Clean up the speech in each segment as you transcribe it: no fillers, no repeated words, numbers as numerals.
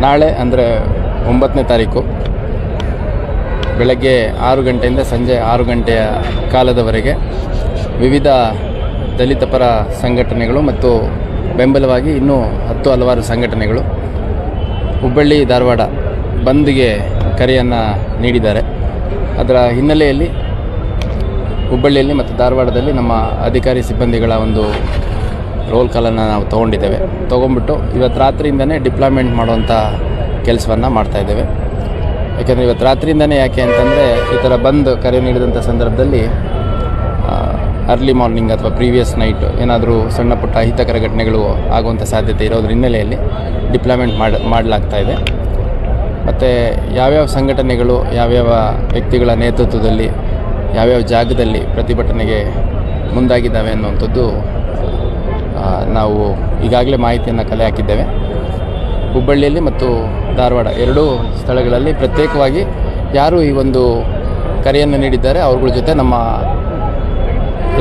ನಾಳೆ ಅಂದರೆ 9ನೇ ತಾರೀಕು ಬೆಳಗ್ಗೆ 6 ಗಂಟೆಯಿಂದ ಸಂಜೆ 6 ಗಂಟೆಯ ಕಾಲದವರೆಗೆ ವಿವಿಧ ದಲಿತ ಪರ ಸಂಘಟನೆಗಳು ಮತ್ತು ಬೆಂಬಲವಾಗಿ ಇನ್ನೂ ಹಲವಾರು ಸಂಘಟನೆಗಳು ಹುಬ್ಬಳ್ಳಿ ಧಾರವಾಡ ಬಂದ್ಗೆ ಕರೆಯನ್ನು ನೀಡಿದ್ದಾರೆ. ಅದರ ಹಿನ್ನೆಲೆಯಲ್ಲಿ ಹುಬ್ಬಳ್ಳಿಯಲ್ಲಿ ಮತ್ತು ಧಾರವಾಡದಲ್ಲಿ ನಮ್ಮ ಅಧಿಕಾರಿ ಸಿಬ್ಬಂದಿಗಳ ಒಂದು ರೋಲ್ ಕಾಲನ್ನು ನಾವು ತೊಗೊಂಡ್ಬಿಟ್ಟು ಇವತ್ತು ರಾತ್ರಿಯಿಂದನೇ ಡಿಪ್ಲಾಯ್ಮೆಂಟ್ ಮಾಡುವಂಥ ಕೆಲಸವನ್ನು ಮಾಡ್ತಾಯಿದ್ದೇವೆ. ಯಾಕೆಂದರೆ ಇವತ್ತು ರಾತ್ರಿಯಿಂದನೇ ಯಾಕೆ ಅಂತಂದರೆ ಈ ಥರ ಬಂದ್ ಕರೆ ನೀಡಿದಂಥ ಸಂದರ್ಭದಲ್ಲಿ ಅರ್ಲಿ ಮಾರ್ನಿಂಗ್ ಅಥವಾ ಪ್ರೀವಿಯಸ್ ನೈಟ್ ಏನಾದರೂ ಸಣ್ಣ ಪುಟ್ಟ ಅಹಿತಕರ ಘಟನೆಗಳು ಆಗುವಂಥ ಸಾಧ್ಯತೆ ಇರೋದ್ರ ಹಿನ್ನೆಲೆಯಲ್ಲಿ ಡಿಪ್ಲಾಯ್ಮೆಂಟ್ ಮಾಡಲಾಗ್ತಾ ಇದೆ. ಮತ್ತು ಯಾವ್ಯಾವ ಸಂಘಟನೆಗಳು ಯಾವ್ಯಾವ ವ್ಯಕ್ತಿಗಳ ನೇತೃತ್ವದಲ್ಲಿ ಯಾವ್ಯಾವ ಜಾಗದಲ್ಲಿ ಪ್ರತಿಭಟನೆಗೆ ಮುಂದಾಗಿದ್ದಾವೆ ಅನ್ನುವಂಥದ್ದು ನಾವು ಈಗಾಗಲೇ ಮಾಹಿತಿಯನ್ನು ಕಲೆ ಹಾಕಿದ್ದೇವೆ. ಹುಬ್ಬಳ್ಳಿಯಲ್ಲಿ ಮತ್ತು ಧಾರವಾಡ ಎರಡೂ ಸ್ಥಳಗಳಲ್ಲಿ ಪ್ರತ್ಯೇಕವಾಗಿ ಯಾರು ಈ ಒಂದು ಕರೆಯನ್ನು ನೀಡಿದ್ದಾರೆ ಅವ್ರಗಳ ಜೊತೆ ನಮ್ಮ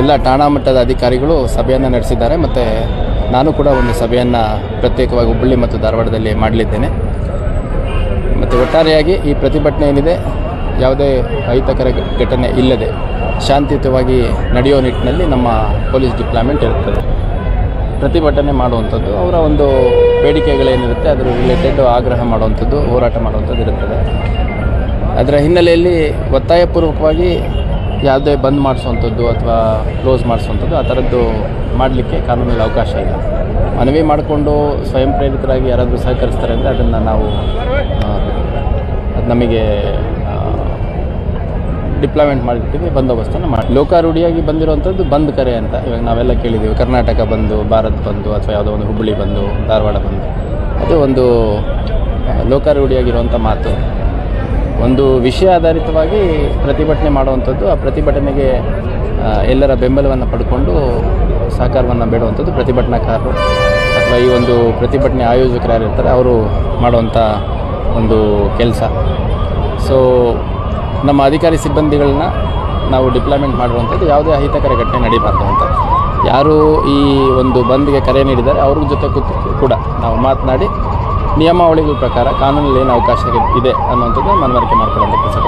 ಎಲ್ಲ ಠಾಣಾ ಮಟ್ಟದ ಅಧಿಕಾರಿಗಳು ಸಭೆಯನ್ನು ನಡೆಸಿದ್ದಾರೆ. ಮತ್ತು ನಾನು ಕೂಡ ಒಂದು ಸಭೆಯನ್ನು ಪ್ರತ್ಯೇಕವಾಗಿ ಹುಬ್ಬಳ್ಳಿ ಮತ್ತು ಧಾರವಾಡದಲ್ಲಿ ಮಾಡಲಿದ್ದೇನೆ. ಮತ್ತು ಒಟ್ಟಾರೆಯಾಗಿ ಈ ಪ್ರತಿಭಟನೆ ಏನಿದೆ ಯಾವುದೇ ಅಹಿತಕರ ಘಟನೆ ಇಲ್ಲದೆ ಶಾಂತಿಯುತವಾಗಿ ನಡೆಯೋ ನಿಟ್ಟಿನಲ್ಲಿ ನಮ್ಮ ಪೊಲೀಸ್ ಡಿಪ್ಲಾಯ್ಮೆಂಟ್ ಇರುತ್ತದೆ. ಪ್ರತಿಭಟನೆ ಮಾಡುವಂಥದ್ದು ಅವರ ಒಂದು ಬೇಡಿಕೆಗಳೇನಿರುತ್ತೆ ಅದರ ರಿಲೇಟೆಡ್ ಆಗ್ರಹ ಮಾಡುವಂಥದ್ದು, ಹೋರಾಟ ಮಾಡುವಂಥದ್ದು ಇರುತ್ತದೆ. ಅದರ ಹಿನ್ನೆಲೆಯಲ್ಲಿ ಒತ್ತಾಯಪೂರ್ವಕವಾಗಿ ಯಾವುದೇ ಬಂದ್ ಮಾಡಿಸುವಂಥದ್ದು ಅಥವಾ ಕ್ಲೋಸ್ ಮಾಡಿಸುವಂಥದ್ದು ಆ ಥರದ್ದು ಮಾಡಲಿಕ್ಕೆ ಕಾನೂನಲ್ಲಿ ಅವಕಾಶ ಇಲ್ಲ. ಮನವಿ ಮಾಡಿಕೊಂಡು ಸ್ವಯಂ ಪ್ರೇರಿತರಾಗಿ ಯಾರಾದರೂ ಸಹಕರಿಸ್ತಾರೆ ಅಂದರೆ ಅದನ್ನು ನಾವು ಅದು ನಮಗೆ ಡಿಪ್ಲಾಯ್ಮೆಂಟ್ ಮಾಡಿರ್ತೀವಿ, ಬಂದೋಬಸ್ತನ್ನು ಮಾಡಿ. ಲೋಕಾರೂಢಿಯಾಗಿ ಬಂದಿರುವಂಥದ್ದು ಬಂದ್ ಕರೆ ಅಂತ ಇವಾಗ ನಾವೆಲ್ಲ ಕೇಳಿದ್ದೀವಿ. ಕರ್ನಾಟಕ ಬಂದು, ಭಾರತ್ ಬಂದು, ಅಥವಾ ಯಾವುದೋ ಒಂದು ಹುಬ್ಬಳ್ಳಿ ಬಂದು, ಧಾರವಾಡ ಬಂದು, ಅದು ಒಂದು ಲೋಕಾರೂಢಿಯಾಗಿರುವಂಥ ಮಾತು. ಒಂದು ವಿಷಯ ಆಧಾರಿತವಾಗಿ ಪ್ರತಿಭಟನೆ ಮಾಡುವಂಥದ್ದು, ಆ ಪ್ರತಿಭಟನೆಗೆ ಎಲ್ಲರ ಬೆಂಬಲವನ್ನು ಪಡ್ಕೊಂಡು ಸಹಕಾರವನ್ನು ಬೇಡುವಂಥದ್ದು ಪ್ರತಿಭಟನಾಕಾರರು ಅಥವಾ ಈ ಒಂದು ಪ್ರತಿಭಟನೆ ಆಯೋಜಕರು ಯಾರಿರ್ತಾರೆ ಅವರು ಮಾಡುವಂಥ ಒಂದು ಕೆಲಸ. ಸೊ ನಮ್ಮ ಅಧಿಕಾರಿ ಸಿಬ್ಬಂದಿಗಳನ್ನ ನಾವು ಡಿಪ್ಲಾಯ್ಮೆಂಟ್ ಮಾಡಿರುವಂಥದ್ದು ಯಾವುದೇ ಅಹಿತಕರ ಘಟನೆ ನಡೀಬಾರ್ದು ಅಂತ. ಯಾರು ಈ ಒಂದು ಬಂದ್ಗೆ ಕರೆ ನೀಡಿದ್ದಾರೆ ಅವ್ರ ಜೊತೆ ಕೂಡ ನಾವು ಮಾತನಾಡಿ ನಿಯಮಾವಳಿಗಳ ಪ್ರಕಾರ ಕಾನೂನಲ್ಲಿ ಏನು ಅವಕಾಶ ಇದೆ ಅನ್ನುವಂಥದ್ದು ಮನವರಿಕೆ ಮಾಡ್ಕೊಳ್ಳೋಂಥ ಕೆಲಸ.